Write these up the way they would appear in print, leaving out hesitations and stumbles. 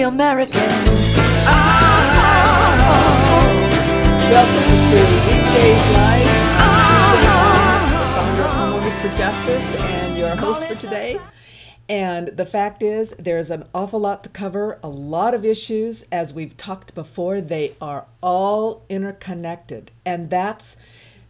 Americans. Oh. Welcome to Weekdays Live. I'm the founder of Homes for Justice and your host for today. And the fact is, there's an awful lot to cover, a lot of issues. As we've talked before, they are all interconnected. And that's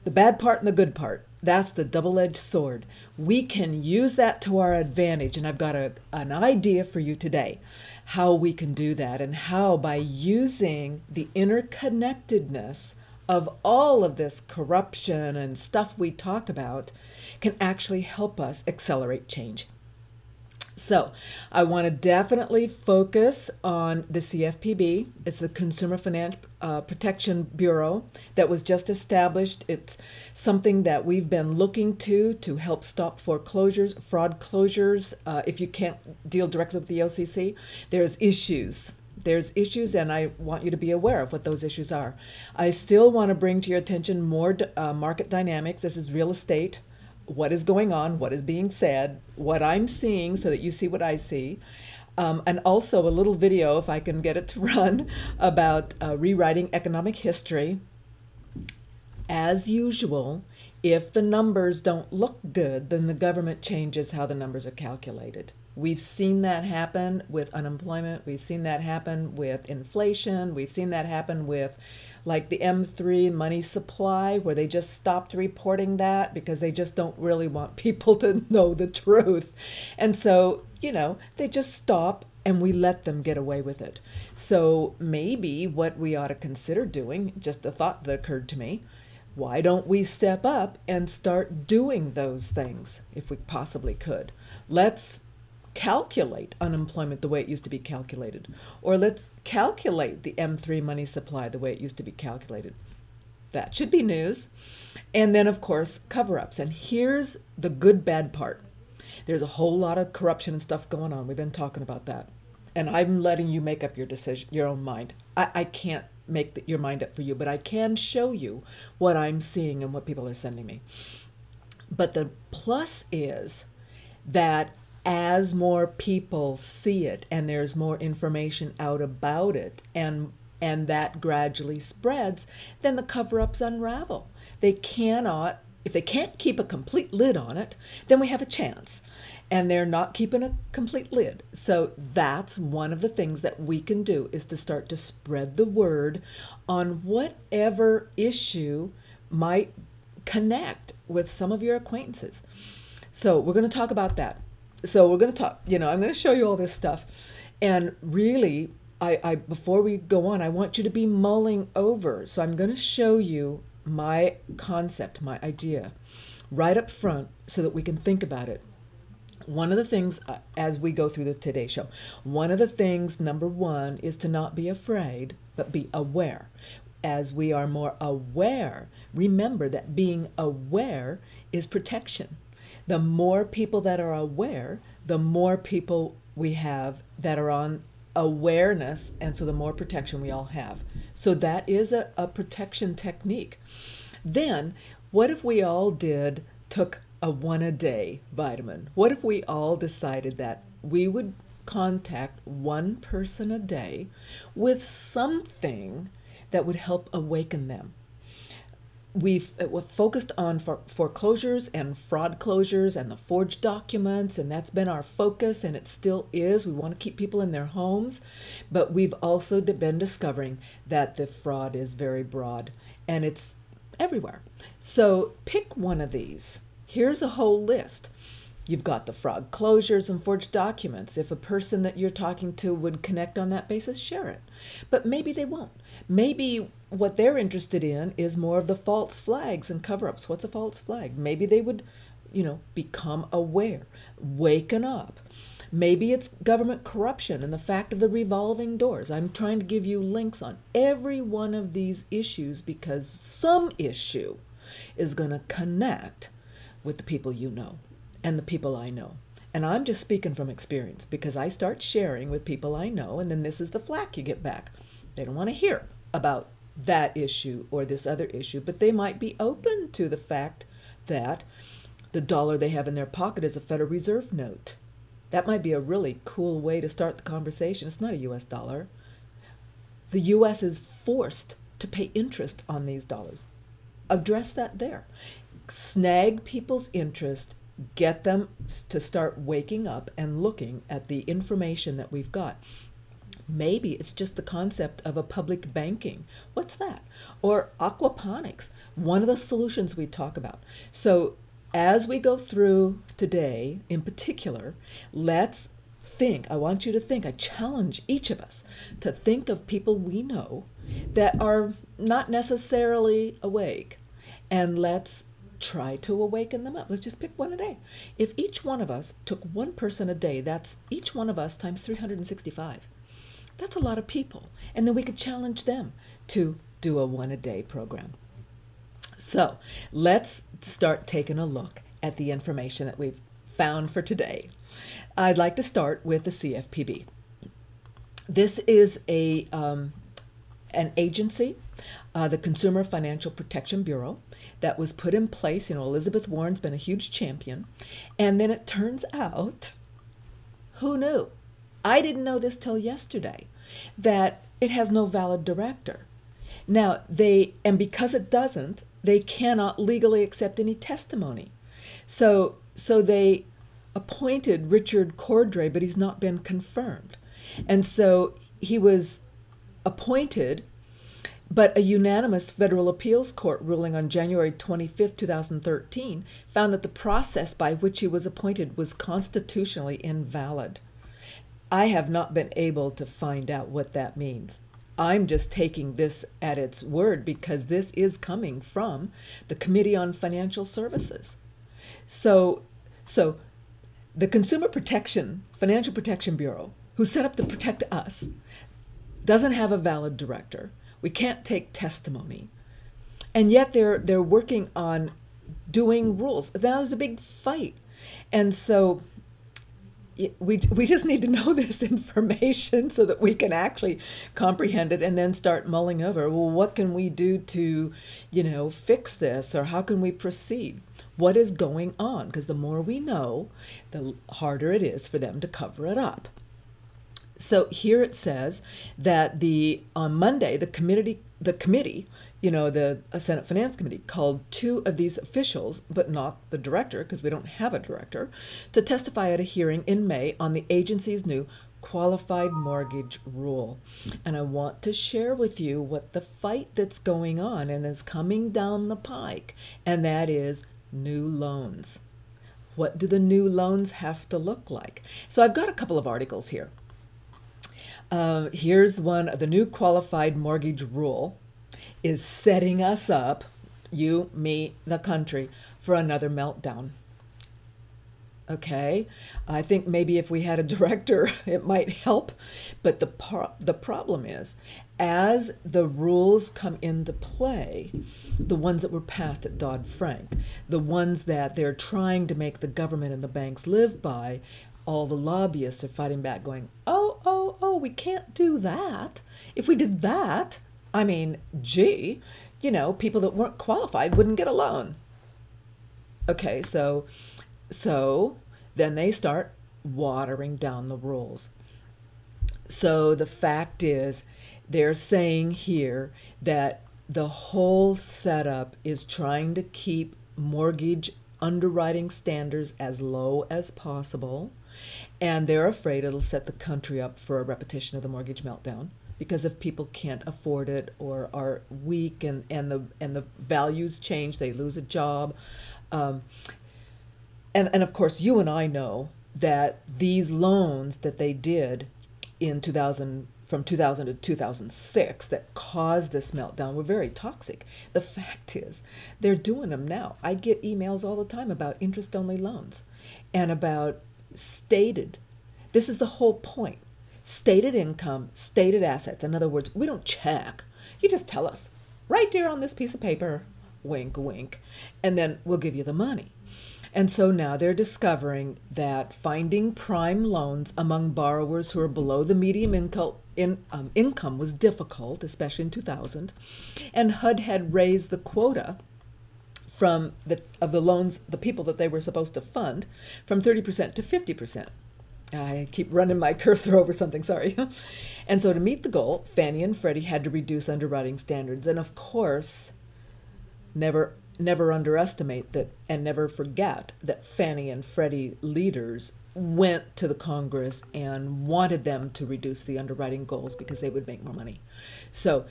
the bad part and the good part. That's the double-edged sword. We can use that to our advantage. And I've got an idea for you today, how we can do that, and how by using the interconnectedness of all of this corruption and stuff we talk about can actually help us accelerate change. So I want to definitely focus on the CFPB. It's the Consumer Financial Protection Bureau that was just established. It's something that we've been looking to help stop foreclosures, fraud closures. If you can't deal directly with the OCC, there's issues. There's issues, and I want you to be aware of what those issues are. I still want to bring to your attention more market dynamics. This is real estate. What is going on, what is being said, what I'm seeing so that you see what I see. And also a little video, if I can get it to run, about rewriting economic history. As usual, if the numbers don't look good, then the government changes how the numbers are calculated. We've seen that happen with unemployment. We've seen that happen with inflation. We've seen that happen with like the M3 money supply, where they just stopped reporting that because they just don't really want people to know the truth. And so, they just stop and we let them get away with it. So maybe what we ought to consider doing, just a thought that occurred to me, why don't we step up and start doing those things if we possibly could? Let's calculate unemployment the way it used to be calculated, or let's calculate the M3 money supply the way it used to be calculated. That should be news. And then, of course, cover-ups. And here's the good bad part. There's a whole lot of corruption and stuff going on. We've been talking about that. And I'm letting you make up your decision, your own mind. I can't make your mind up for you, but I can show you what I'm seeing and what people are sending me. But the plus is that as more people see it and there's more information out about it, and that gradually spreads, then the cover-ups unravel. They cannot, if they can't keep a complete lid on it, then we have a chance. And they're not keeping a complete lid. So that's one of the things that we can do, is to start to spread the word on whatever issue might connect with some of your acquaintances. So we're going to talk about that. So we're going to talk, I'm going to show you all this stuff. And really, I before we go on, I want you to be mulling over. So I'm going to show you my concept, my idea, right up front so that we can think about it. One of the things, as we go through the Today Show, one of the things, number one, is to not be afraid, but be aware. As we are more aware, remember that being aware is protection. The more people that are aware, the more people we have that are on awareness, and so the more protection we all have. So that is a protection technique. Then, what if we all took a one-a-day vitamin? What if we all decided that we would contact one person a day with something that would help awaken them? We've focused on foreclosures and fraud closures and the forged documents, and that's been our focus, and it still is. We want to keep people in their homes, but we've also been discovering that the fraud is very broad, and it's everywhere. So pick one of these. Here's a whole list. You've got the fraud closures and forged documents. If a person that you're talking to would connect on that basis, share it. But maybe they won't. Maybe what they're interested in is more of the false flags and cover-ups. What's a false flag? Maybe they would, become aware, waken up. Maybe it's government corruption and the fact of the revolving doors. I'm trying to give you links on every one of these issues because some issue is going to connect with the people you know and the people I know. And I'm just speaking from experience because I start sharing with people I know, and then this is the flack you get back. They don't want to hear about that issue or this other issue, but they might be open to the fact that the dollar they have in their pocket is a Federal Reserve note. That might be a really cool way to start the conversation. It's not a US dollar. The US is forced to pay interest on these dollars. Address that there. Snag people's interest, get them to start waking up and looking at the information that we've got. Maybe it's just the concept of a public banking. What's that? Or aquaponics, one of the solutions we talk about. So as we go through today, in particular, let's think. I want you to think. I challenge each of us to think of people we know that are not necessarily awake. And let's try to awaken them up. Let's just pick one a day. If each one of us took one person a day, that's each one of us times 365. That's a lot of people. And then we could challenge them to do a one a day program. So let's start taking a look at the information that we've found for today. I'd like to start with the CFPB. This is an agency, the Consumer Financial Protection Bureau, that was put in place. Elizabeth Warren's been a huge champion. And then it turns out, who knew? I didn't know this till yesterday, that it has no valid director. Now, because it doesn't, they cannot legally accept any testimony. So they appointed Richard Cordray, but he's not been confirmed. And so he was appointed, but a unanimous federal appeals court ruling on January 25th, 2013 found that the process by which he was appointed was constitutionally invalid. I have not been able to find out what that means. I'm just taking this at its word because this is coming from the Committee on Financial Services. So the Financial Protection Bureau, who's set up to protect us, doesn't have a valid director. We can't take testimony. And yet they're working on doing rules. That was a big fight. And so we just need to know this information so that we can actually comprehend it and then start mulling over, well, what can we do to, fix this, or how can we proceed? What is going on? Because the more we know, the harder it is for them to cover it up. So here it says that on Monday, the committee, the Senate Finance Committee, called two of these officials, but not the director, because we don't have a director, to testify at a hearing in May on the agency's new qualified mortgage rule. And I want to share with you what the fight that's going on and is coming down the pike, and that is new loans. What do the new loans have to look like? So I've got a couple of articles here. Here's one. The new qualified mortgage rule is setting us up, you, me, the country, for another meltdown. Okay, I think maybe if we had a director, it might help. But the problem is, as the rules come into play, the ones that were passed at Dodd-Frank, the ones that they're trying to make the government and the banks live by, all the lobbyists are fighting back going, oh, we can't do that. If we did that, people that weren't qualified wouldn't get a loan. Okay, so then they start watering down the rules. So the fact is, they're saying here that the whole setup is trying to keep mortgage underwriting standards as low as possible, and they're afraid it'll set the country up for a repetition of the mortgage meltdown. Because if people can't afford it or are weak and the values change, they lose a job. And of course, you and I know that these loans that they did in from 2000 to 2006 that caused this meltdown were very toxic. The fact is, they're doing them now. I get emails all the time about interest-only loans and about this is the whole point. Stated income, stated assets. In other words, we don't check. You just tell us, right here on this piece of paper, wink, wink, and then we'll give you the money. And so now they're discovering that finding prime loans among borrowers who are below the median income was difficult, especially in 2000. And HUD had raised the quota of the loans, the people that they were supposed to fund, from 30% to 50%. I keep running my cursor over something, sorry. And so to meet the goal, Fannie and Freddie had to reduce underwriting standards. And of course, never underestimate that and never forget that Fannie and Freddie leaders went to the Congress and wanted them to reduce the underwriting goals because they would make more money. So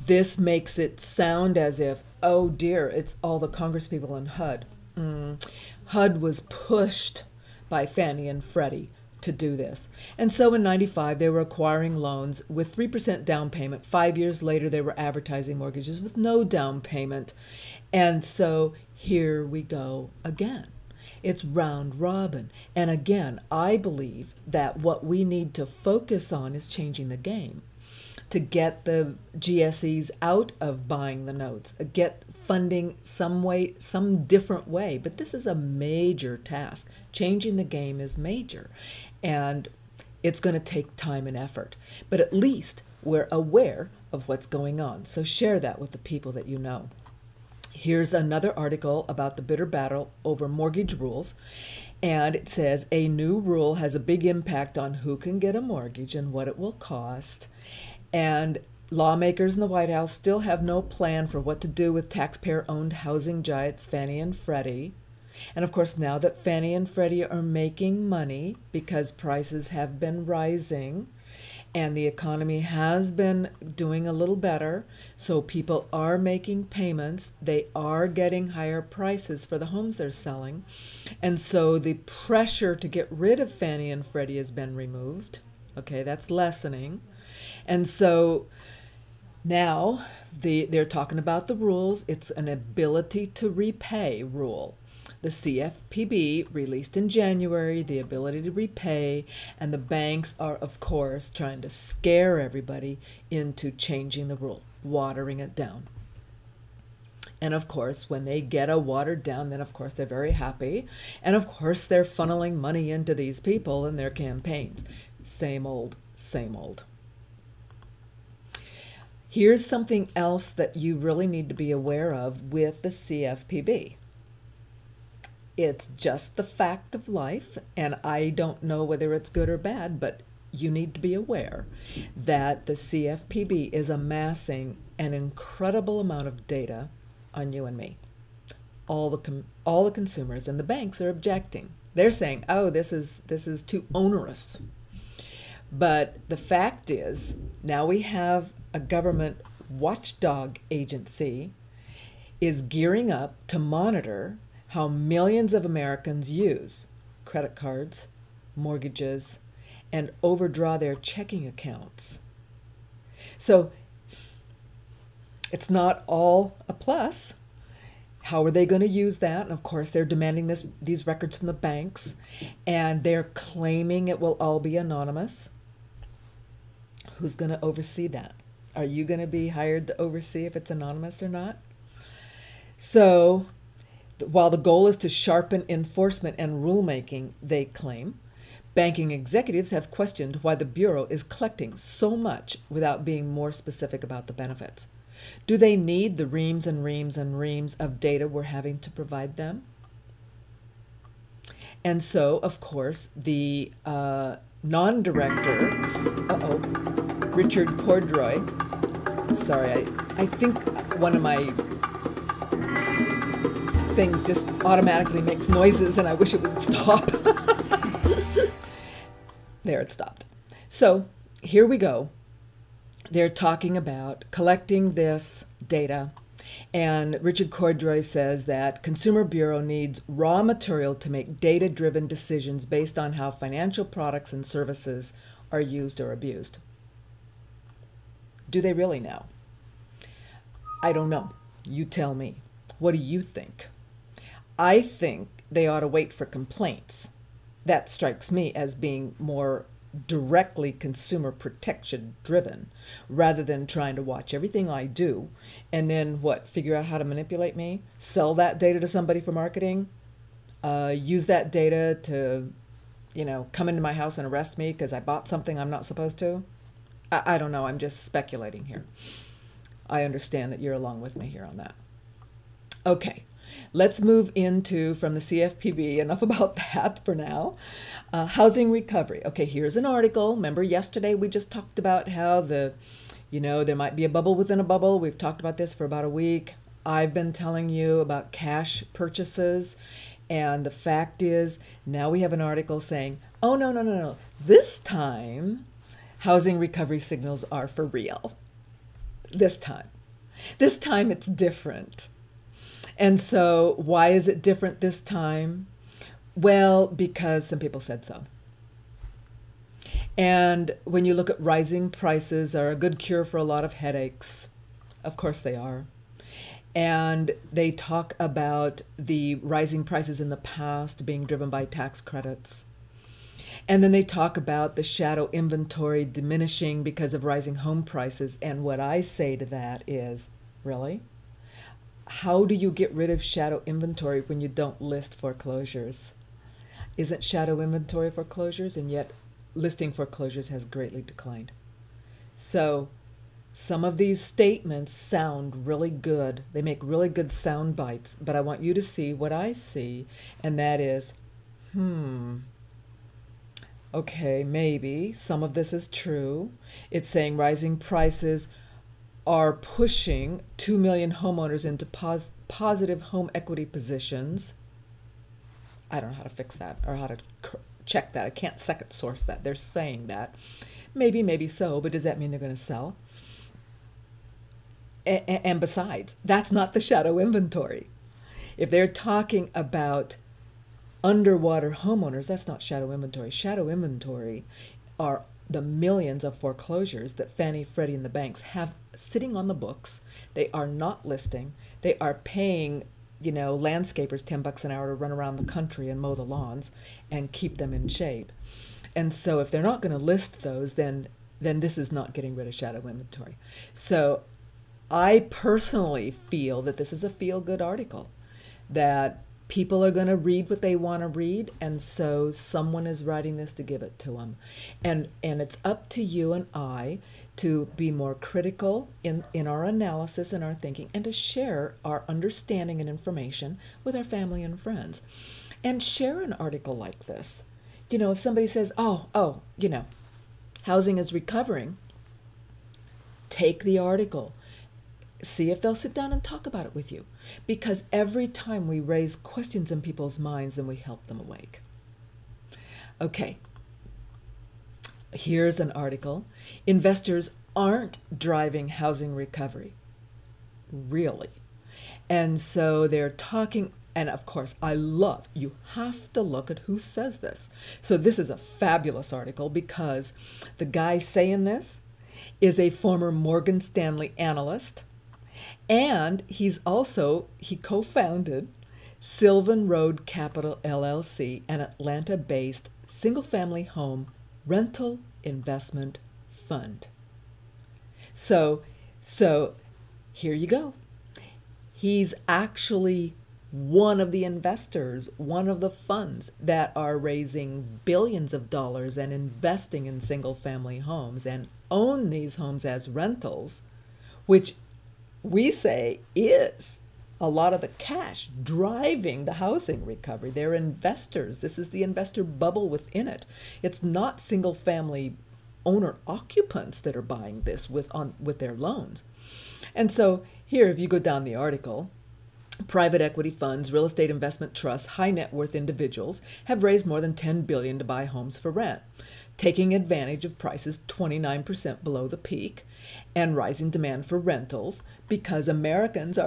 this makes it sound as if, oh dear, it's all the Congress people in HUD. HUD was pushed by Fannie and Freddie to do this. And so in 95, they were acquiring loans with 3% down payment. 5 years later, they were advertising mortgages with no down payment. And so here we go again. It's round robin. And again, I believe that what we need to focus on is changing the game to get the GSEs out of buying the notes, get funding some way, some different way. But this is a major task. Changing the game is major. And it's going to take time and effort. But at least we're aware of what's going on. So share that with the people that you know. Here's another article about the bitter battle over mortgage rules. And it says, a new rule has a big impact on who can get a mortgage and what it will cost. And lawmakers in the White House still have no plan for what to do with taxpayer-owned housing giants Fannie and Freddie. And of course, now that Fannie and Freddie are making money because prices have been rising and the economy has been doing a little better, so people are making payments, they are getting higher prices for the homes they're selling. And so the pressure to get rid of Fannie and Freddie has been removed. Okay, that's lessening. And so now they're talking about the rules. It's an ability to repay rule. The CFPB released in January the ability to repay, and the banks are, of course, trying to scare everybody into changing the rule, watering it down. And of course, when they get a watered down, then of course they're very happy. And of course, they're funneling money into these people in their campaigns. Same old, same old. Here's something else that you really need to be aware of with the CFPB. It's just the fact of life, and I don't know whether it's good or bad, but you need to be aware that the CFPB is amassing an incredible amount of data on you and me. All the consumers, and the banks are objecting. They're saying, oh, this is too onerous. But the fact is, now we have a government watchdog agency is gearing up to monitor how millions of Americans use credit cards, mortgages, and overdraw their checking accounts. So it's not all a plus. How are they going to use that? And of course, they're demanding these records from the banks, and they're claiming it will all be anonymous. Who's going to oversee that? Are you going to be hired to oversee if it's anonymous or not? So while the goal is to sharpen enforcement and rulemaking, they claim, banking executives have questioned why the Bureau is collecting so much without being more specific about the benefits. Do they need the reams and reams and reams of data we're having to provide them? And so, of course, the non-director, Richard Cordroy, sorry, I think one of my things just automatically makes noises and I wish it would stop. There, it stopped. So here we go. They're talking about collecting this data, and Richard Cordroy says that Consumer Bureau needs raw material to make data-driven decisions based on how financial products and services are used or abused. Do they really know? I don't know. You tell me. What do you think? I think they ought to wait for complaints. That strikes me as being more directly consumer protection driven, rather than trying to watch everything I do and then figure out how to manipulate me, sell that data to somebody for marketing, use that data to, come into my house and arrest me because I bought something I'm not supposed to. I don't know. I'm just speculating here. I understand that you're along with me here on that. Okay. Let's move into, from the CFPB, enough about that for now. Housing recovery. Okay, here's an article. Remember yesterday we just talked about how there might be a bubble within a bubble. We've talked about this for about a week. I've been telling you about cash purchases. And the fact is, now we have an article saying, oh, no, no, no, no. This time, housing recovery signals are for real. This time. This time it's different. And so why is it different this time? Well, because some people said so. And when you look at rising prices are a good cure for a lot of headaches. Of course they are. And they talk about the rising prices in the past being driven by tax credits. And then they talk about the shadow inventory diminishing because of rising home prices. And what I say to that is, really? How do you get rid of shadow inventory when you don't list foreclosures? Isn't shadow inventory foreclosures? And yet listing foreclosures has greatly declined. So some of these statements sound really good. They make really good sound bites, but I want you to see what I see, and that is, okay, maybe some of this is true. It's saying rising prices are pushing 2 million homeowners into positive home equity positions. I don't know how to fix that or how to check that. I can't second source that. They're saying that. Maybe so, but does that mean they're going to sell? And besides, that's not the shadow inventory. If they're talking about underwater homeowners, that's not shadow inventory. Shadow inventory are the millions of foreclosures that Fannie, Freddie, and the banks have sitting on the books. They are not listing. They are paying, landscapers $10 an hour to run around the country and mow the lawns and keep them in shape. And so if they're not going to list those, then this is not getting rid of shadow inventory. So I personally feel that this is a feel-good article, that people are going to read what they want to read, and so someone is writing this to give it to them. And it's up to you and I to be more critical in our analysis and our thinking, and to share our understanding and information with our family and friends. And share an article like this. If somebody says, housing is recovering, take the article. See if they'll sit down and talk about it with you. Because every time we raise questions in people's minds, then we help them awake. Okay, here's an article. Investors aren't driving housing recovery. Really. And so they're talking, and of course, you have to look at who says this. So this is a fabulous article because the guy saying this is a former Morgan Stanley analyst. And he co-founded Sylvan Road Capital LLC, an Atlanta-based single-family home rental investment fund. So here you go. He's actually one of the investors, one of the funds that are raising billions of dollars and investing in single-family homes and own these homes as rentals, which we say is a lot of the cash driving the housing recovery. They're investors. This is the investor bubble within it. It's not single-family owner occupants that are buying this with their loans. And so here, if you go down the article, private equity funds, real estate investment trusts, high net worth individuals have raised more than $10 billion to buy homes for rent, taking advantage of prices 29% below the peak and rising demand for rentals because Americans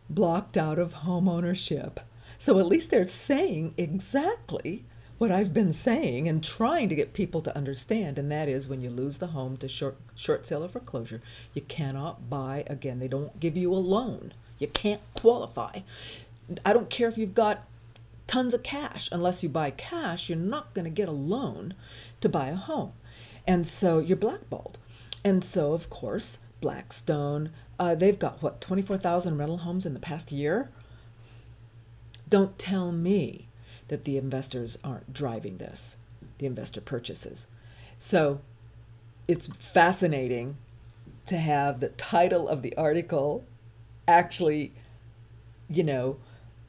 blocked out of home ownership. So at least they're saying exactly what I've been saying and trying to get people to understand, and that is when you lose the home to short sale or foreclosure, you cannot buy again. They don't give you a loan. You can't qualify. I don't care if you've got tons of cash. Unless you buy cash, you're not going to get a loan to buy a home. And so you're blackballed. And so, of course, Blackstone, they've got, 24,000 rental homes in the past year? Don't tell me that the investors aren't driving this, the investor purchases. So it's fascinating to have the title of the article actually you know,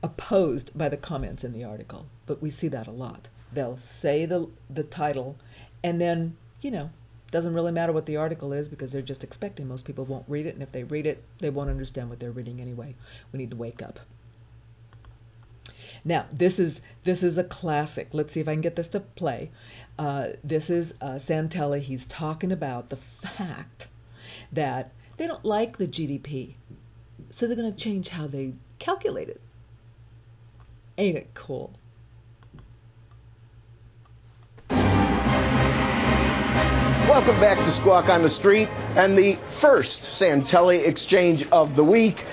opposed by the comments in the article. But we see that a lot. They'll say the title, and then, you know, doesn't really matter what the article is because they're just expecting most people won't read it, and if they read it, they won't understand what they're reading anyway. We need to wake up. Now, this is a classic. Let's see if I can get this to play. This is Santelli. He's talking about the fact that they don't like the GDP, so they're going to change how they calculate it. Ain't it cool? Welcome back to Squawk on the Street and the first Santelli exchange of the week.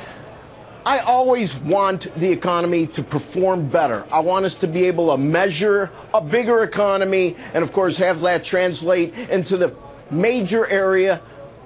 I always want the economy to perform better. I want us to be able to measure a bigger economy and, of course, have that translate into the major area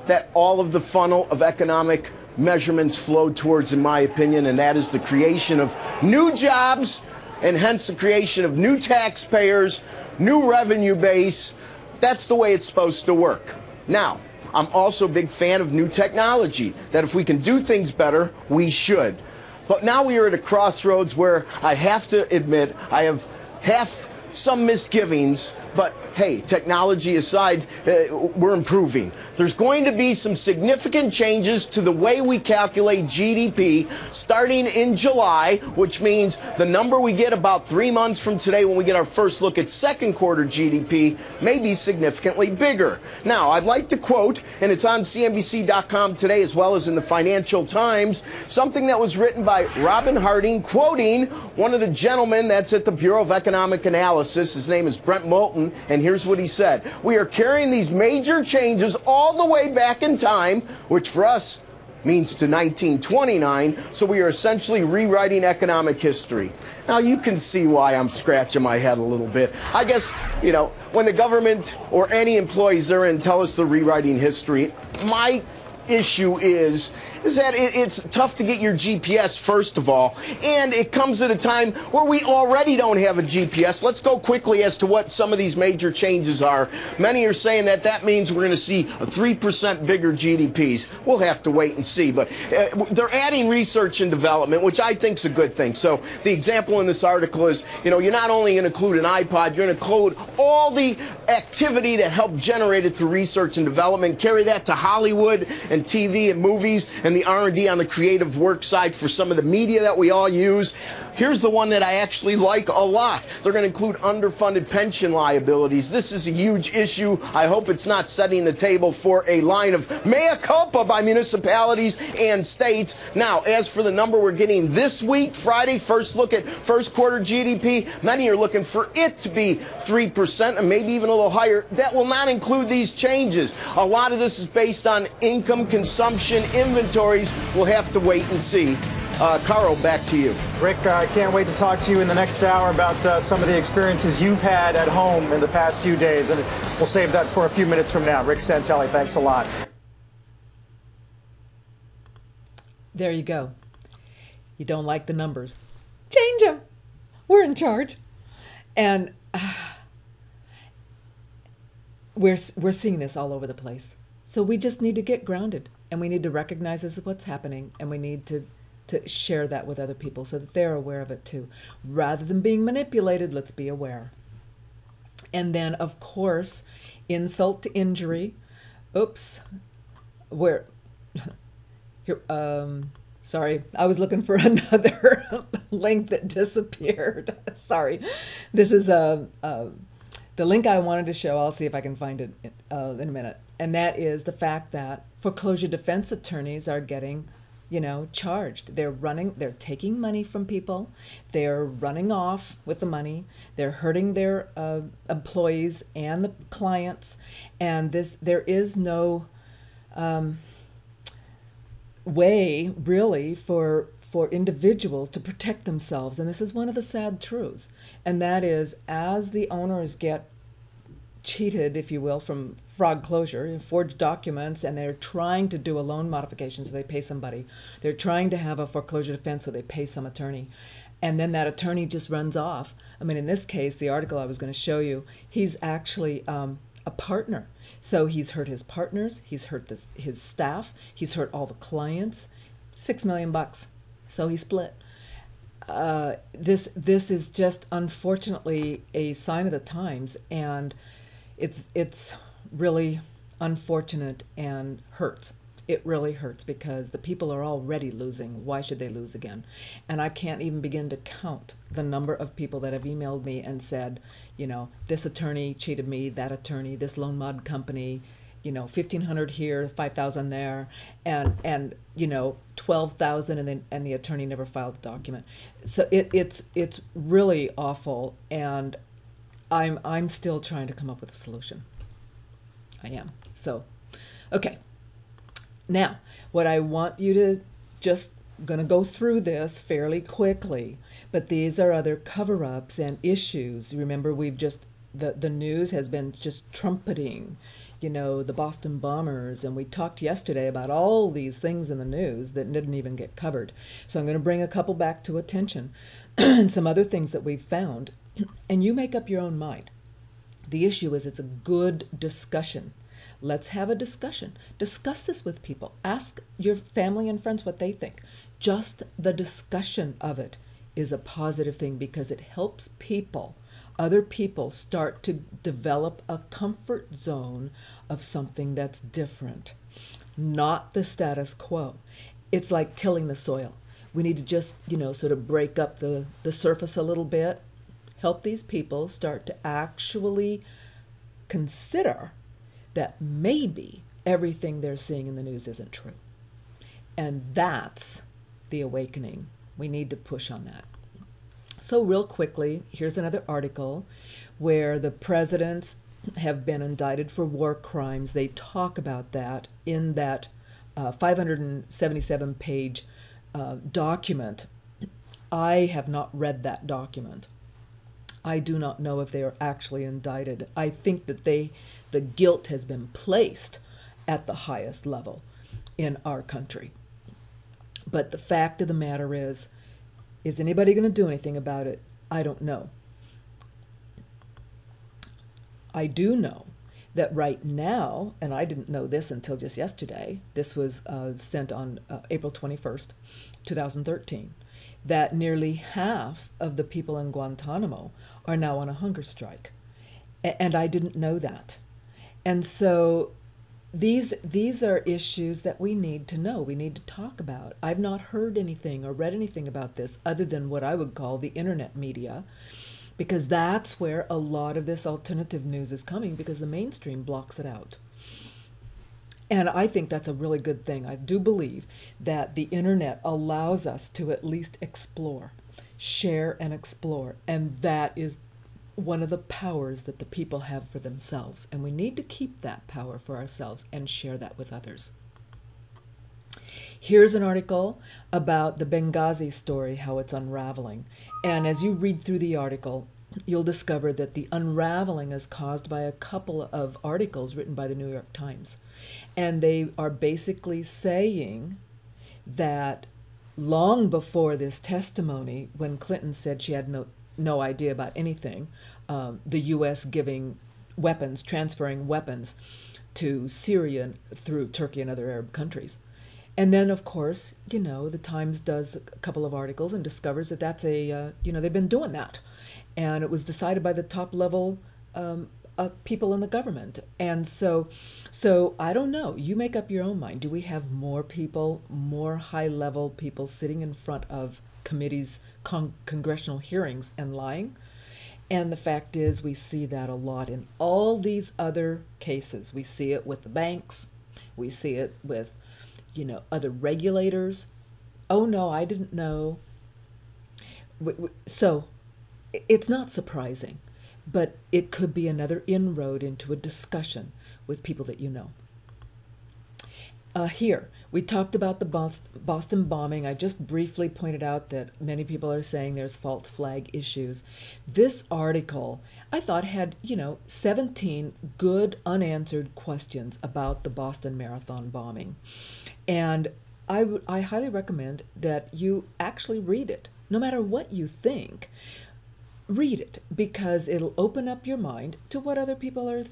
that all of the funnel of economic measurements flow towards, in my opinion, and that is the creation of new jobs and hence the creation of new taxpayers, new revenue base. That's the way it's supposed to work. Now, I'm also a big fan of new technology, that if we can do things better, we should. But now we are at a crossroads where I have to admit I have some misgivings, but hey, technology aside, we're improving. There's going to be some significant changes to the way we calculate GDP starting in July, which means the number we get about 3 months from today when we get our first look at second quarter GDP may be significantly bigger. Now, I'd like to quote, and it's on CNBC.com today as well as in the Financial Times, something that was written by Robin Harding, quoting one of the gentlemen that's at the Bureau of Economic Analysis. His name is Brent Moulton, and here's what he said. We are carrying these major changes all the way back in time, which for us means to 1929, so we are essentially rewriting economic history. Now, you can see why I'm scratching my head a little bit. I guess, you know, when the government or any employees they're in tell us they're rewriting history, my issue is that it's tough to get your GPS, first of all, and it comes at a time where we already don't have a GPS. Let's go quickly as to what some of these major changes are. Many are saying that that means we're going to see a 3% bigger GDPs. We'll have to wait and see, but they're adding research and development, which I think is a good thing. So the example in this article is, you know, you're not only going to include an iPod, you're going to include all the activity that helped generate it through research and development, carry that to Hollywood and TV and movies, and the R&D on the creative work side for some of the media that we all use. Here's the one that I actually like a lot. They're going to include underfunded pension liabilities. This is a huge issue. I hope it's not setting the table for a line of mea culpa by municipalities and states. Now, as for the number we're getting this week, Friday, first look at first quarter GDP, many are looking for it to be 3% and maybe even a little higher. That will not include these changes. A lot of this is based on income, consumption, inventories. We'll have to wait and see. Carl, back to you. Rick, I can't wait to talk to you in the next hour about some of the experiences you've had at home in the past few days, and we'll save that for a few minutes from now. Rick Santelli, thanks a lot. There you go. You don't like the numbers. Change them. We're in charge. And we're seeing this all over the place. So we just need to get grounded, and we need to recognize this is what's happening, and we need to share that with other people so that they're aware of it too. Rather than being manipulated, let's be aware. And then, of course, insult to injury. Oops. Where? Here, sorry, I was looking for another link that disappeared. Sorry. This is the link I wanted to show. I'll see if I can find it in a minute. And that is the fact that foreclosure defense attorneys are getting, you know, charged. They're taking money from people. They're running off with the money. They're hurting their employees and the clients. And there is no way really for individuals to protect themselves. And this is one of the sad truths. And that is, as the owners get cheated, if you will, from fraud closure, forged documents, and they're trying to do a loan modification so they pay somebody. They're trying to have a foreclosure defense so they pay some attorney. And then that attorney just runs off. I mean, in this case, the article I was going to show you, he's actually a partner. So he's hurt his partners, he's hurt his staff, he's hurt all the clients. $6 million. So he split. this is just unfortunately a sign of the times, and it's really unfortunate and hurts. It really hurts because the people are already losing. Why should they lose again? And I can't even begin to count the number of people that have emailed me and said, this attorney cheated me, that attorney, this loan mod company, 1,500 here, 5,000 there, and 12,000, and the attorney never filed the document. So it's really awful, and I'm still trying to come up with a solution. I am. So, okay. Now, what I want you to just going to go through this fairly quickly, but these are other cover-ups and issues. Remember, we've just the news has been just trumpeting, the Boston bombers, and we talked yesterday about all these things in the news that didn't even get covered. So I'm going to bring a couple back to attention and some other things that we've found, and you make up your own mind. The issue is it's a good discussion. Let's have a discussion. Discuss this with people. Ask your family and friends what they think. Just the discussion of it is a positive thing because it helps other people start to develop a comfort zone of something that's different, not the status quo. It's like tilling the soil. We need to just, sort of break up the surface a little bit, help these people start to actually consider that maybe everything they're seeing in the news isn't true. And that's the awakening. We need to push on that. So real quickly, here's another article where the presidents have been indicted for war crimes. They talk about that in that 577-page document. I have not read that document. I do not know if they are actually indicted. I think that the guilt has been placed at the highest level in our country. But the fact of the matter is anybody going to do anything about it? I don't know. I do know that right now, and I didn't know this until just yesterday, this was sent on April 21st, 2013, that nearly half of the people in Guantanamo are now on a hunger strike. And I didn't know that. And so these are issues that we need to know, we need to talk about. I've not heard anything or read anything about this other than what I would call the internet media, because that's where a lot of this alternative news is coming because the mainstream blocks it out. And I think that's a really good thing. I do believe that the internet allows us to at least explore, share and explore. And that is one of the powers that the people have for themselves. And we need to keep that power for ourselves and share that with others. Here's an article about the Benghazi story, how it's unraveling. And as you read through the article, you'll discover that the unraveling is caused by a couple of articles written by the New York Times. And they are basically saying that long before this testimony, when Clinton said she had no idea about anything, the U.S. giving weapons, transferring weapons to Syria through Turkey and other Arab countries. And then, of course, the Times does a couple of articles and discovers that that's they've been doing that. And it was decided by the top level people in the government. And so I don't know. You make up your own mind. Do we have more people, more high-level people sitting in front of committees, congressional hearings and lying? And the fact is we see that a lot in all these other cases. We see it with the banks. We see it with, other regulators. Oh, no, I didn't know. So it's not surprising, but it could be another inroad into a discussion with people that you know. Here, we talked about the Boston bombing. I just briefly pointed out that many people are saying there's false flag issues. This article, I thought, had, 17 good unanswered questions about the Boston Marathon bombing. And I highly recommend that you actually read it. No matter what you think, read it, because it'll open up your mind to what other people are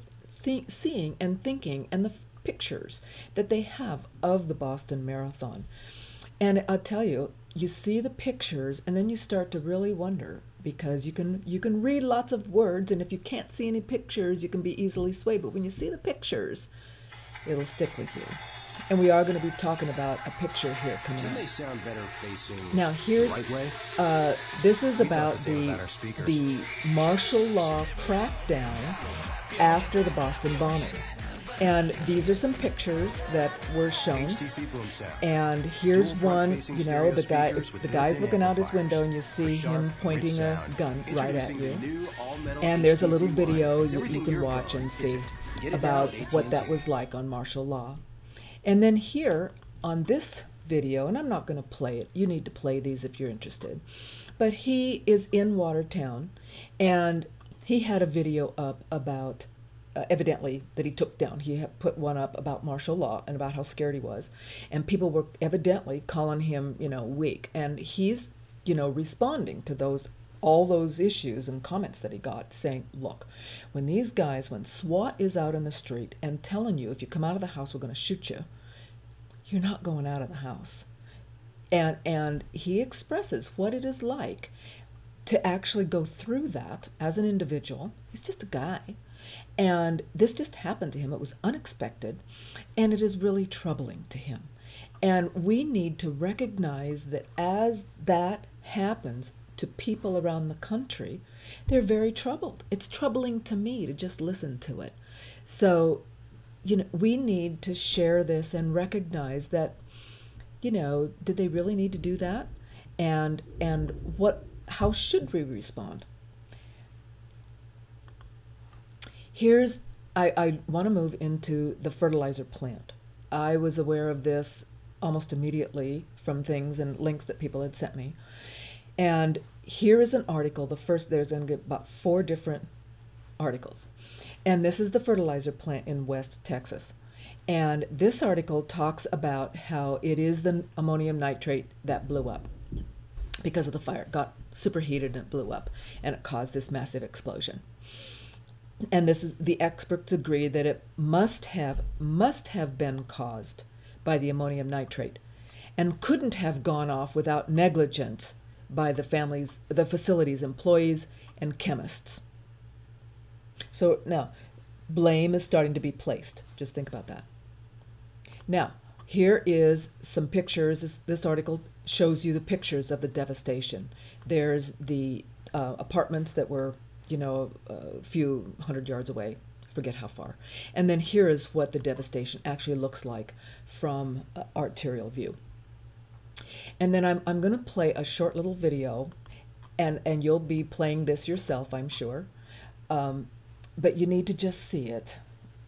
seeing and thinking, and the pictures that they have of the Boston Marathon. And I'll tell you, you see the pictures, and then you start to really wonder, because you can read lots of words, and if you can't see any pictures, you can be easily swayed. But when you see the pictures, it'll stick with you. And we are going to be talking about a picture here coming up. They sound better facing Now here's the right way? this is We've got about to say about our speakers. the martial law crackdown after the Boston bombing. And these are some pictures that were shown. HTC boom sound. And here's Dual one, front-facing you know, stereo the guy, speakers if with the guy's built-in looking out his amplifiers. window and you see Sharp, him pointing rich a sound. gun right at Introducing you. the new all-metal And there's a little HTC video One. you Everything can your watch phone and see isn't. Get it about now at what that AT&T. was like on martial law. And then here on this video, and I'm not going to play it, you need to play these if you're interested, but he is in Watertown, and he had a video up about evidently that he took down. He had put one up about martial law and about how scared he was, and people were evidently calling him, you know, weak, and he's, you know, responding to all those issues and comments that he got, saying, look, when SWAT is out in the street and telling you, if you come out of the house, we're going to shoot you, you're not going out of the house. And he expresses what it is like to actually go through that as an individual. He's just a guy. And this just happened to him. It was unexpected. And it is really troubling to him. And we need to recognize that as that happens to people around the country, they're very troubled. It's troubling to me to just listen to it. So, you know, we need to share this and recognize that, you know, did they really need to do that? And how should we respond? I want to move into the fertilizer plant. I was aware of this almost immediately from things and links that people had sent me. And here is an article. There's going to be about 4 different articles. And this is the fertilizer plant in West Texas. And this article talks about how it is the ammonium nitrate that blew up because of the fire. It got superheated and it blew up, and it caused this massive explosion. And the experts agree that it must have been caused by the ammonium nitrate and couldn't have gone off without negligence by the facility's employees and chemists. So now, blame is starting to be placed. Just think about that. Now, here is some pictures. This article shows you the pictures of the devastation. There's the apartments that were, you know, a few hundred yards away. I forget how far. And then here is what the devastation actually looks like from arterial view. And then I'm going to play a short little video, and you'll be playing this yourself, I'm sure. But you need to just see it.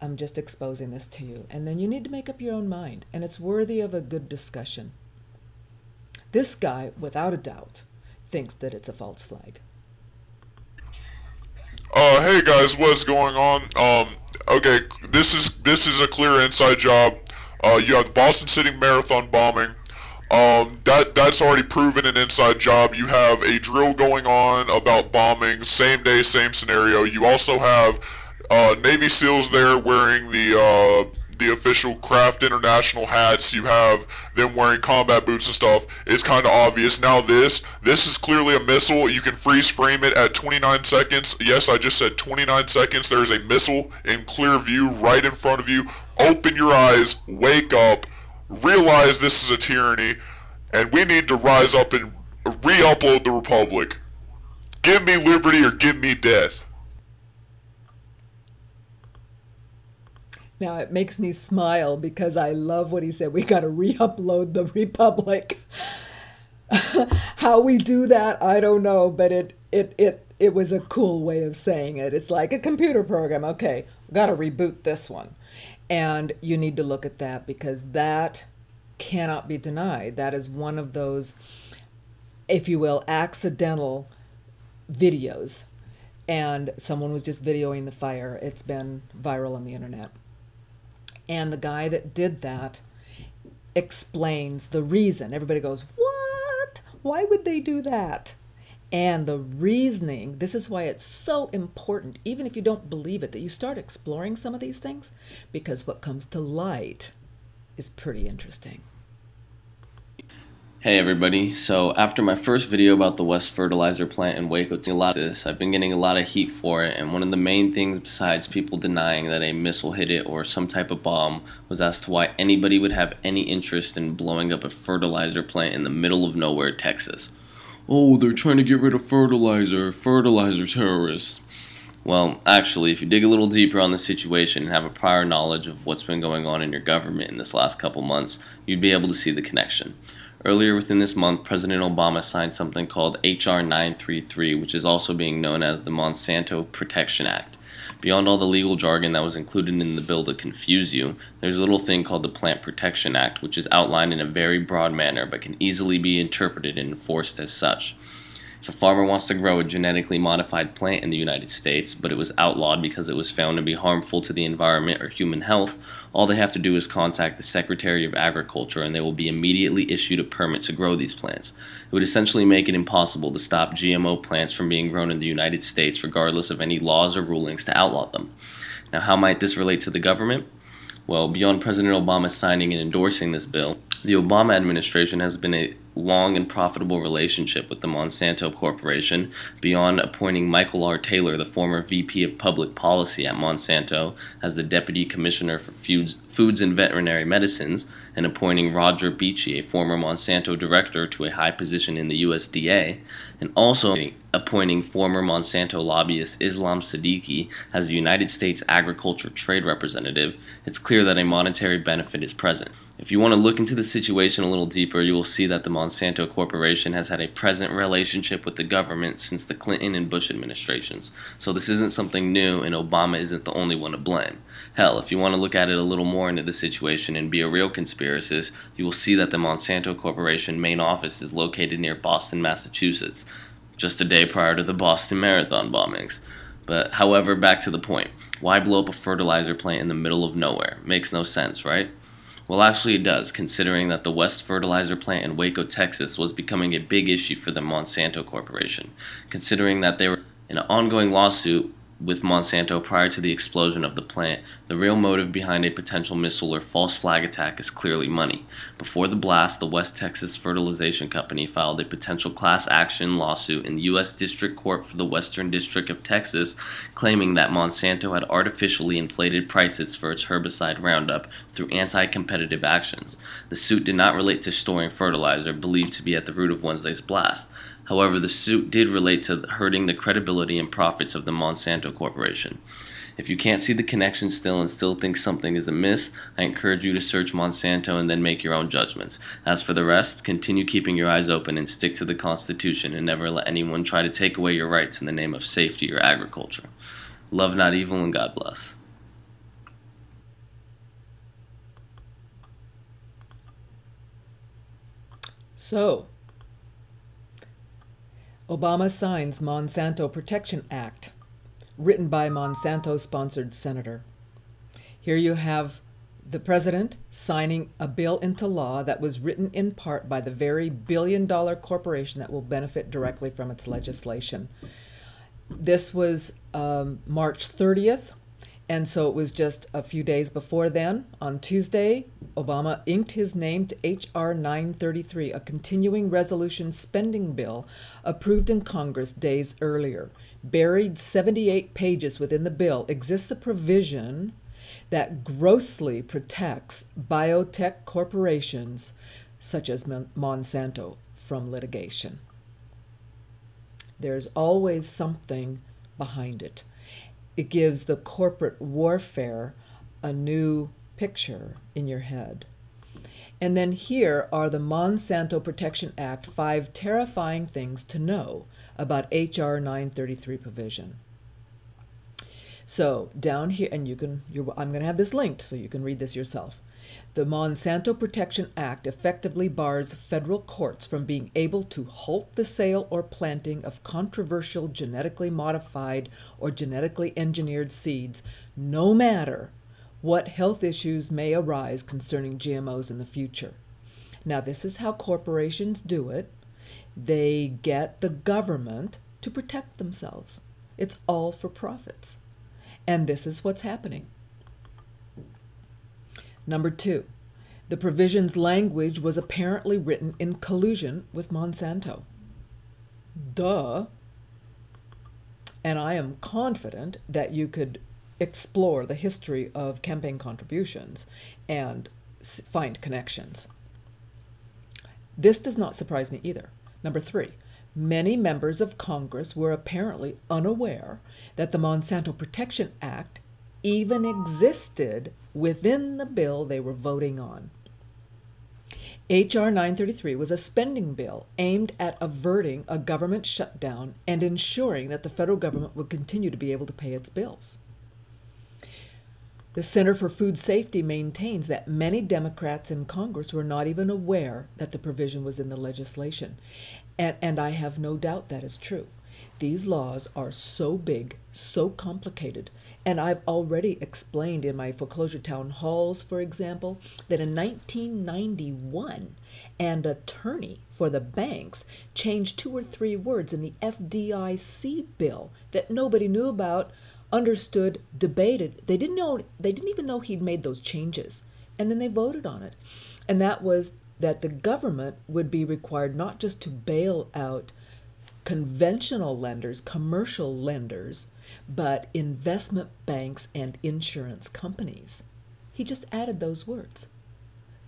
I'm just exposing this to you. And then you need to make up your own mind. And it's worthy of a good discussion. This guy, without a doubt, thinks that it's a false flag. Hey guys, what's going on? Okay, this is a clear inside job. You have the Boston City Marathon bombing. That's already proven an inside job. You have a drill going on about bombing, same day, same scenario. You also have Navy SEALs there wearing the official Kraft International hats. You have them wearing combat boots and stuff. It's kind of obvious. Now this is clearly a missile. You can freeze frame it at 29 seconds. Yes, I just said 29 seconds. There's a missile in clear view right in front of you. Open your eyes, wake up, realize this is a tyranny, and we need to rise up and re-upload the Republic. Give me liberty or give me death. Now, it makes me smile because I love what he said. We got to re-upload the Republic. How we do that, I don't know, but it was a cool way of saying it. It's like a computer program. Okay, we got to reboot this one. And you need to look at that because that cannot be denied. That is one of those, if you will, accidental videos. And someone was just videoing the fire. It's been viral on the internet. And the guy that did that explains the reason. Everybody goes, what? Why would they do that? And the reasoning, this is why it's so important, even if you don't believe it, that you start exploring some of these things, because what comes to light is pretty interesting. Hey everybody, so after my first video about the West Fertilizer plant in Waco, I've been getting a lot of heat for it, and one of the main things besides people denying that a missile hit it or some type of bomb was as to why anybody would have any interest in blowing up a fertilizer plant in the middle of nowhere, Texas. Oh, they're trying to get rid of fertilizer terrorists. Well, actually, if you dig a little deeper on the situation and have a prior knowledge of what's been going on in your government in this last couple months, you'd be able to see the connection. Earlier within this month, President Obama signed something called H.R. 933, which is also being known as the Monsanto Protection Act. Beyond all the legal jargon that was included in the bill to confuse you, there's a little thing called the Plant Protection Act, which is outlined in a very broad manner but can easily be interpreted and enforced as such. If a farmer wants to grow a genetically modified plant in the United States, but it was outlawed because it was found to be harmful to the environment or human health, all they have to do is contact the Secretary of Agriculture and they will be immediately issued a permit to grow these plants. It would essentially make it impossible to stop GMO plants from being grown in the United States regardless of any laws or rulings to outlaw them. Now, how might this relate to the government? Well, beyond President Obama signing and endorsing this bill, the Obama administration has been a long and profitable relationship with the Monsanto Corporation, beyond appointing Michael R. Taylor, the former VP of Public Policy at Monsanto, as the Deputy Commissioner for Foods and Veterinary Medicines, and appointing Roger Beachy, a former Monsanto director, to a high position in the USDA, and also appointing former Monsanto lobbyist Islam Siddiqui as the United States Agriculture Trade Representative. It's clear that a monetary benefit is present. If you want to look into the situation a little deeper, you will see that the Monsanto Corporation has had a present relationship with the government since the Clinton and Bush administrations. So this isn't something new, and Obama isn't the only one to blame. Hell, if you want to look at it a little more into the situation and be a real conspiracist, you will see that the Monsanto Corporation main office is located near Boston, Massachusetts, just a day prior to the Boston Marathon bombings. But however, back to the point. Why blow up a fertilizer plant in the middle of nowhere? Makes no sense, right? Well, actually it does, considering that the West Fertilizer plant in Waco, Texas was becoming a big issue for the Monsanto Corporation, considering that they were in an ongoing lawsuit with Monsanto prior to the explosion of the plant. The real motive behind a potential missile or false flag attack is clearly money. Before the blast, the West Texas Fertilization Company filed a potential class action lawsuit in the U.S. District Court for the Western District of Texas, claiming that Monsanto had artificially inflated prices for its herbicide Roundup through anti-competitive actions. The suit did not relate to storing fertilizer, believed to be at the root of Wednesday's blast. However, the suit did relate to hurting the credibility and profits of the Monsanto Corporation. If you can't see the connection still and still think something is amiss, I encourage you to search Monsanto and then make your own judgments. As for the rest, continue keeping your eyes open and stick to the Constitution and never let anyone try to take away your rights in the name of safety or agriculture. Love not evil, and God bless. So, Obama signs Monsanto Protection Act, written by Monsanto-sponsored senator. Here you have the president signing a bill into law that was written in part by the very billion-dollar corporation that will benefit directly from its legislation. This was March 30th, and so it was just a few days before then. On Tuesday, Obama inked his name to H.R. 933, a continuing resolution spending bill approved in Congress days earlier. Buried 78 pages within the bill exists a provision that grossly protects biotech corporations such as Monsanto from litigation. There's always something behind it. It gives the corporate warfare a new picture in your head. And then here are the Monsanto Protection Act 5 terrifying things to know about H.R. 933 provision. So down here, and I'm going to have this linked so you can read this yourself. The Monsanto Protection Act effectively bars federal courts from being able to halt the sale or planting of controversial genetically modified or genetically engineered seeds, no matter what health issues may arise concerning GMOs in the future. Now, this is how corporations do it. They get the government to protect themselves. It's all for profits. And this is what's happening. Number 2, The provision's language was apparently written in collusion with Monsanto. Duh. And I am confident that you could explore the history of campaign contributions and find connections. This does not surprise me either. Number 3, many members of Congress were apparently unaware that the Monsanto Protection Act even existed within the bill they were voting on. H.R. 933 was a spending bill aimed at averting a government shutdown and ensuring that the federal government would continue to be able to pay its bills. The Center for Food Safety maintains that many Democrats in Congress were not even aware that the provision was in the legislation. And I have no doubt that is true. These laws are so big, so complicated, and I've already explained in my foreclosure town halls, for example, that in 1991, an attorney for the banks changed 2 or 3 words in the FDIC bill that nobody knew about, understood, debated. They didn't even know he'd made those changes, and then they voted on it. And that was that the government would be required not just to bail out conventional lenders, commercial lenders, but investment banks and insurance companies. He just added those words.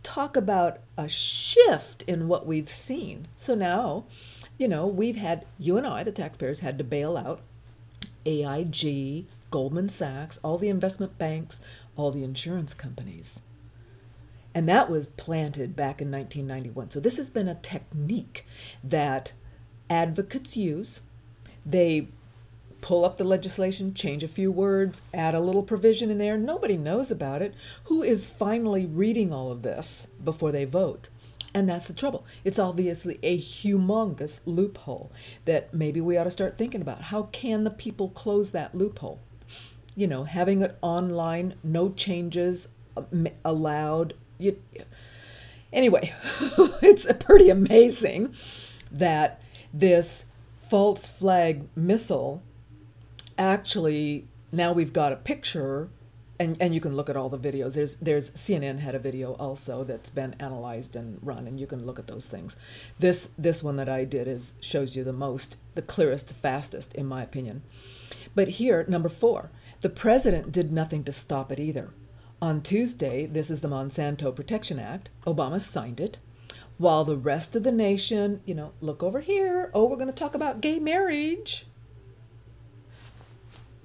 Talk about a shift in what we've seen. So now, we've had, you and I, the taxpayers, had to bail out AIG, Goldman Sachs, all the investment banks, all the insurance companies. And that was planted back in 1991. So this has been a technique that advocates use. They pull up the legislation, change a few words, add a little provision in there. Nobody knows about it. Who is finally reading all of this before they vote? And that's the trouble. It's obviously a humongous loophole that maybe we ought to start thinking about. How can the people close that loophole? Having it online, no changes allowed. Anyway, it's pretty amazing that this false flag missile actually, now we've got a picture, and you can look at all the videos. There's CNN had a video also that's been analyzed and run, and you can look at those things. This one that I did shows you the clearest, fastest, in my opinion. But here, number 4, the president did nothing to stop it either. On Tuesday, this is the Monsanto Protection Act. Obama signed it. While the rest of the nation, look over here. Oh, we're going to talk about gay marriage.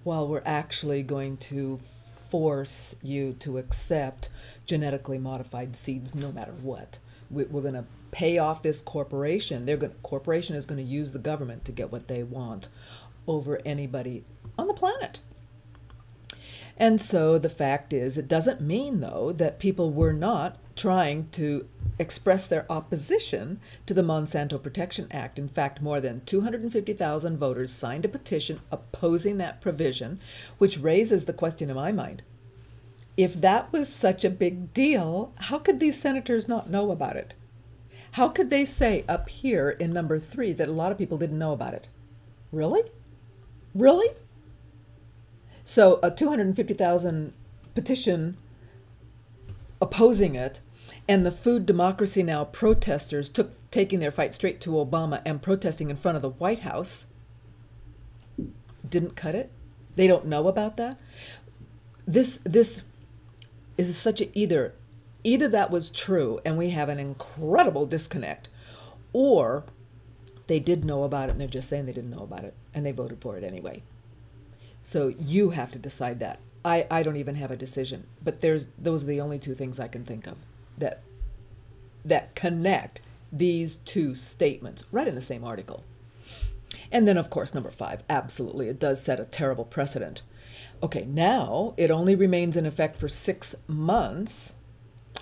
While we're actually going to force you to accept genetically modified seeds no matter what. We're going to pay off this corporation. Corporation is going to use the government to get what they want over anybody on the planet. And so the fact is, it doesn't mean, though, that people were not trying to express their opposition to the Monsanto Protection Act. In fact, more than 250,000 voters signed a petition opposing that provision, which raises the question in my mind. If that was such a big deal, how could these senators not know about it? How could they say up here in number 3 that a lot of people didn't know about it? Really? Really? So a 250,000 petition opposing it, and the Food Democracy Now! Protesters taking their fight straight to Obama and protesting in front of the White House didn't cut it? They don't know about that? This is such a either that was true and we have an incredible disconnect, or they did know about it and they're just saying they didn't know about it and they voted for it anyway. So you have to decide that. I don't even have a decision, but those are the only 2 things I can think of that connect these 2 statements right in the same article. And then, of course, number 5, absolutely, it does set a terrible precedent. Okay, now it only remains in effect for 6 months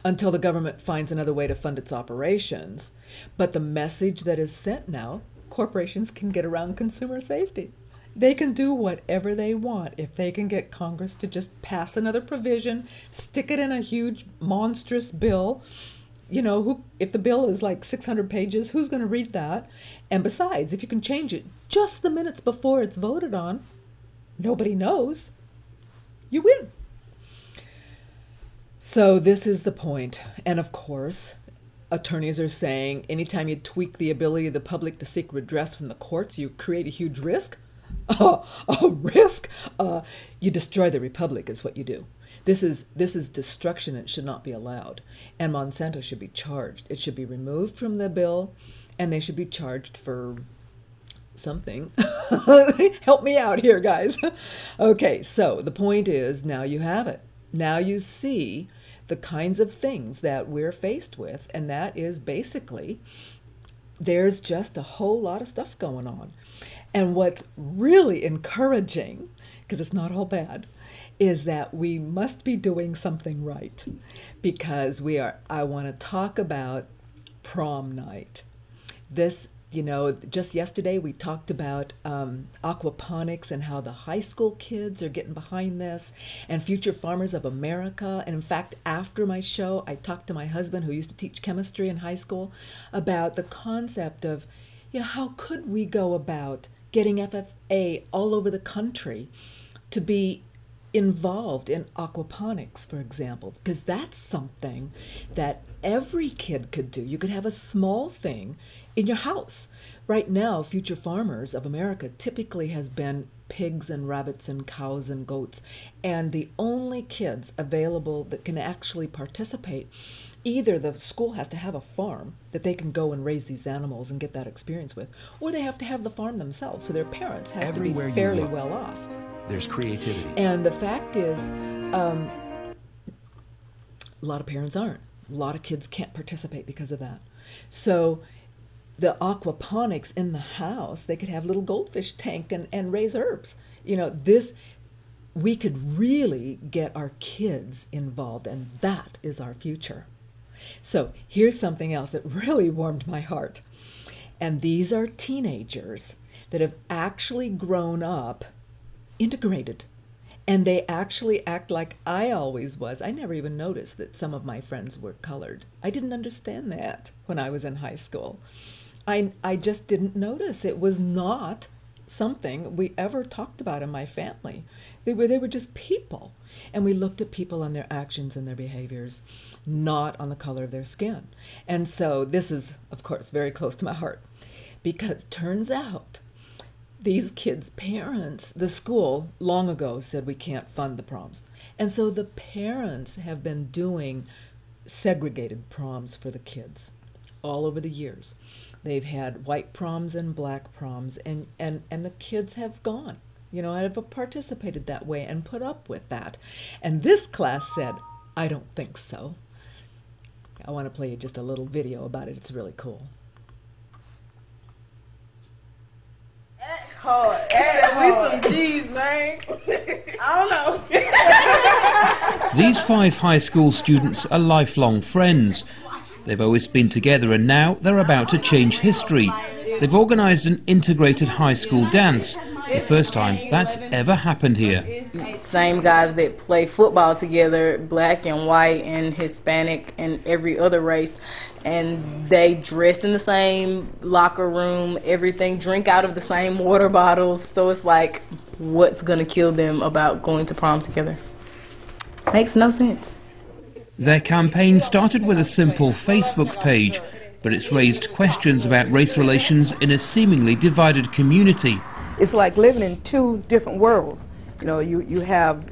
until the government finds another way to fund its operations. But the message that is sent now, corporations can get around consumer safety. They can do whatever they want. If they can get Congress to just pass another provision, stick it in a huge, monstrous bill, if the bill is like 600 pages, who's going to read that? And besides, if you can change it just the minutes before it's voted on, nobody knows, you win. So this is the point. And of course, attorneys are saying anytime you tweak the ability of the public to seek redress from the courts, you create a huge risk. A risk? You destroy the republic is what you do. This is destruction. It should not be allowed. And Monsanto should be charged. It should be removed from the bill, and they should be charged for something. Help me out here, guys. Okay, so the point is, now you have it. Now you see the kinds of things that we're faced with, and that is basically there's just a whole lot of stuff going on. And what's really encouraging, because it's not all bad, is that we must be doing something right, because I want to talk about prom night. This, just yesterday we talked about aquaponics and how the high school kids are getting behind this, and Future Farmers of America. And in fact, after my show, I talked to my husband, who used to teach chemistry in high school, about the concept of, how could we go about getting FFA all over the country to be involved in aquaponics, for example, because that's something that every kid could do. You could have a small thing in your house. Right now, Future Farmers of America typically has been pigs and rabbits and cows and goats, and the only kids available that can actually participate, either the school has to have a farm that they can go and raise these animals and get that experience with, or they have to have the farm themselves, so their parents have Everywhere to be fairly you look, well off. There's creativity. And the fact is, a lot of parents aren't. A lot of kids can't participate because of that. So the aquaponics in the house, they could have little goldfish tank and raise herbs. We could really get our kids involved, and that is our future. So here's something else that really warmed my heart. And these are teenagers that have actually grown up integrated. And they actually act like I always was. I never even noticed that some of my friends were colored. I didn't understand that when I was in high school. I just didn't notice. It was not something we ever talked about in my family. They were just people. And we looked at people on their actions and their behaviors, not on the color of their skin. And so this is, of course, very close to my heart, because turns out these kids' parents, the school long ago said we can't fund the proms. And so the parents have been doing segregated proms for the kids all over the years. They've had white proms and black proms, and the kids have gone, have participated that way and put up with that. And this class said, I don't think so. I want to play you just a little video about it. It's really cool. Hard. We some G's, man. I don't know. These 5 high school students are lifelong friends. They've always been together, and now they're about to change history. They've organised an integrated high school dance, the first time that's ever happened here. Same guys that play football together, black and white and Hispanic and every other race, and they dress in the same locker room, everything, drink out of the same water bottles. So it's like, what's going to kill them about going to prom together? Makes no sense. Their campaign started with a simple Facebook page, but it's raised questions about race relations in a seemingly divided community. It's like living in 2 different worlds. We have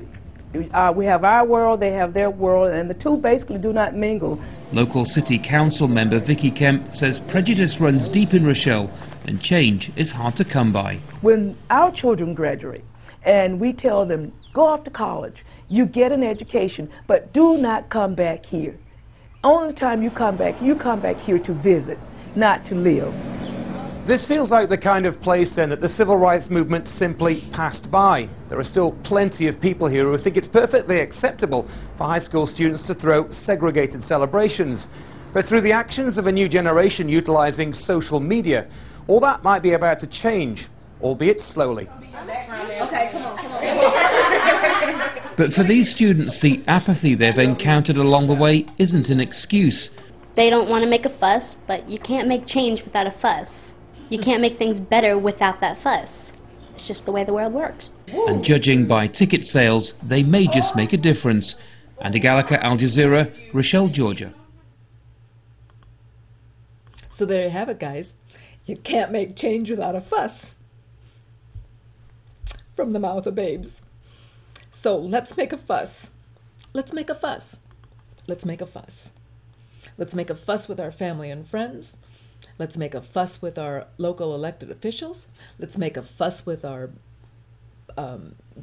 our world, they have their world, and the 2 basically do not mingle. Local City Council member Vicky Kemp says prejudice runs deep in Rochelle and change is hard to come by. When our children graduate and we tell them, go off to college, you get an education, but do not come back here. Only time you come back here to visit, not to live. This feels like the kind of place then that the civil rights movement simply passed by. There are still plenty of people here who think it's perfectly acceptable for high school students to throw segregated celebrations. But through the actions of a new generation utilising social media, all that might be about to change, albeit slowly. Okay, come on. But for these students, the apathy they've encountered along the way isn't an excuse. They don't want to make a fuss, but you can't make change without a fuss. You can't make things better without that fuss. It's just the way the world works. And judging by ticket sales, they may just make a difference. Andy Gallagher, Al Jazeera, Rochelle, Georgia. So there you have it, guys. You can't make change without a fuss. From the mouth of babes. So let's make a fuss. Let's make a fuss. Let's make a fuss. Let's make a fuss with our family and friends. Let's make a fuss with our local elected officials. Let's make a fuss with our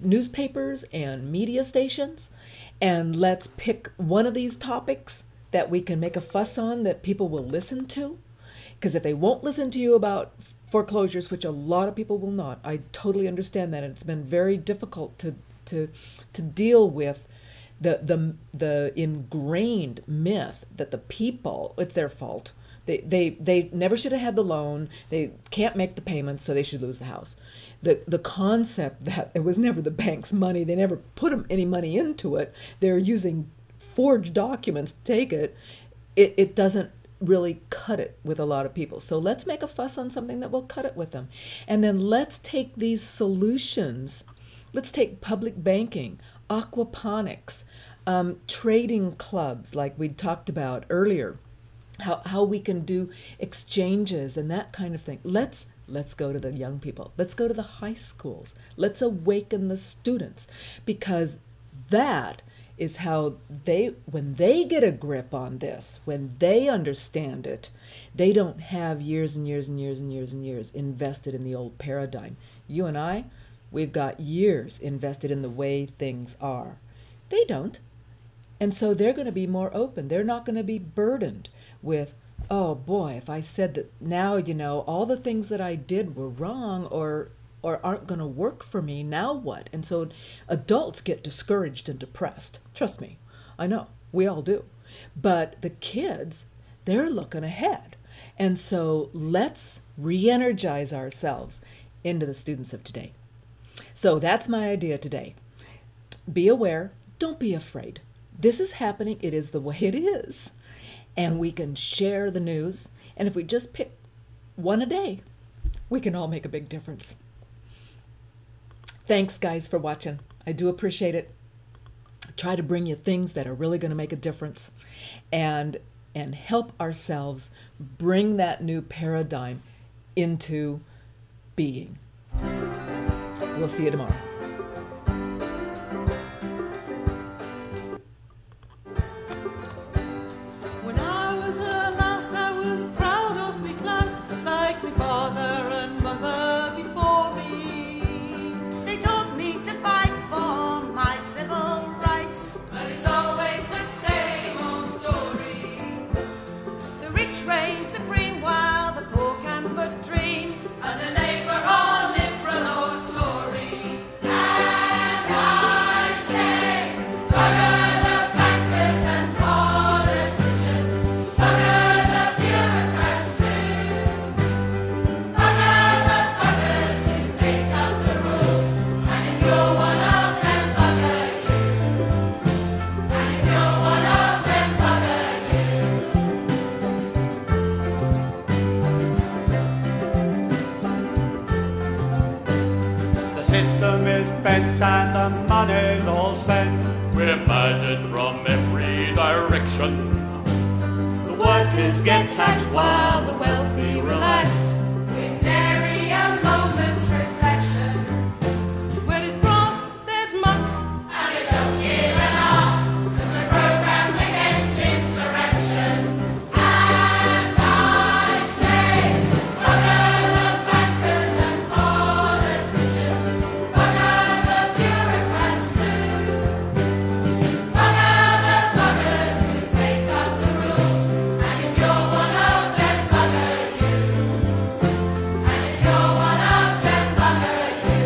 newspapers and media stations. And let's pick one of these topics that we can make a fuss on that people will listen to. Because if they won't listen to you about foreclosures, which a lot of people will not, I totally understand that. And it's been very difficult to deal with the ingrained myth that the people, it's their fault. They never should have had the loan. They can't make the payments, so they should lose the house. The concept that it was never the bank's money, they never put any money into it. They're using forged documents to take it. It doesn't really cut it with a lot of people. So let's make a fuss on something that will cut it with them. And then let's take these solutions. Let's take public banking, aquaponics, trading clubs like we talked about earlier, how we can do exchanges and that kind of thing. Let's go to the young people. Let's go to the high schools. Let's awaken the students, because that is how when they get a grip on this, when they understand it, they don't have years and years and years and years and years invested in the old paradigm. You and I, we've got years invested in the way things are. They don't. And so they're going to be more open. They're not going to be burdened with, oh boy, if I said that now, all the things that I did were wrong or aren't going to work for me, now what? And so adults get discouraged and depressed. Trust me, I know, we all do. But the kids, they're looking ahead. And so let's re-energize ourselves into the students of today. So that's my idea today. Be aware, don't be afraid. This is happening, it is the way it is. And we can share the news. And if we just pick one a day, we can all make a big difference. Thanks, guys, for watching. I do appreciate it. I try to bring you things that are really going to make a difference and help ourselves bring that new paradigm into being. We'll see you tomorrow. When I was a lass, I was proud of me class, like my father and mother before me. They taught me to fight for my civil rights, But it's always the same old story. the rich reign supreme while the poor can but dream. And the Labour or Liberal or Tory. And I say, bugger the bankers and politicians, bugger the bureaucrats too, bugger the buggers who make up the rules. And if you're one of them, bugger you. And if you're one of them, bugger The system is bent and the money's all spent. We're murdered from every direction. The workers get taxed while the wealthy relax. with nary a moment's reflection. Where there's brass, there's muck. And they don't give an arse, 'cause we're programmed against insurrection. And I say, bugger the bankers and politicians, bugger the bureaucrats too, bugger the buggers who make up the rules. And if you're one of them, bugger you. And if you're one of them, bugger you.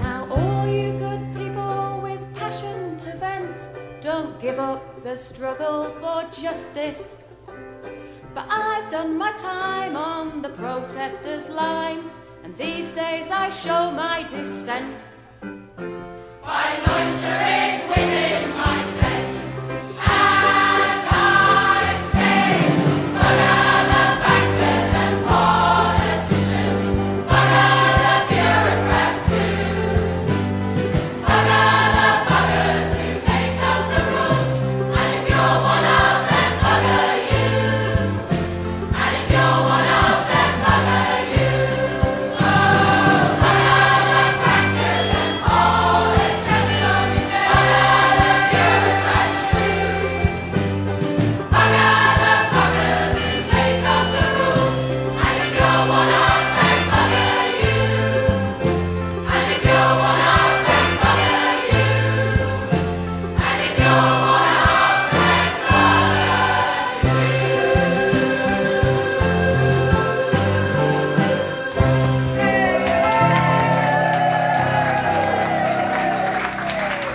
Now all you good people with passion to vent, don't give up the struggle for justice. done my time on the protesters' line, and these days I show my dissent by loitering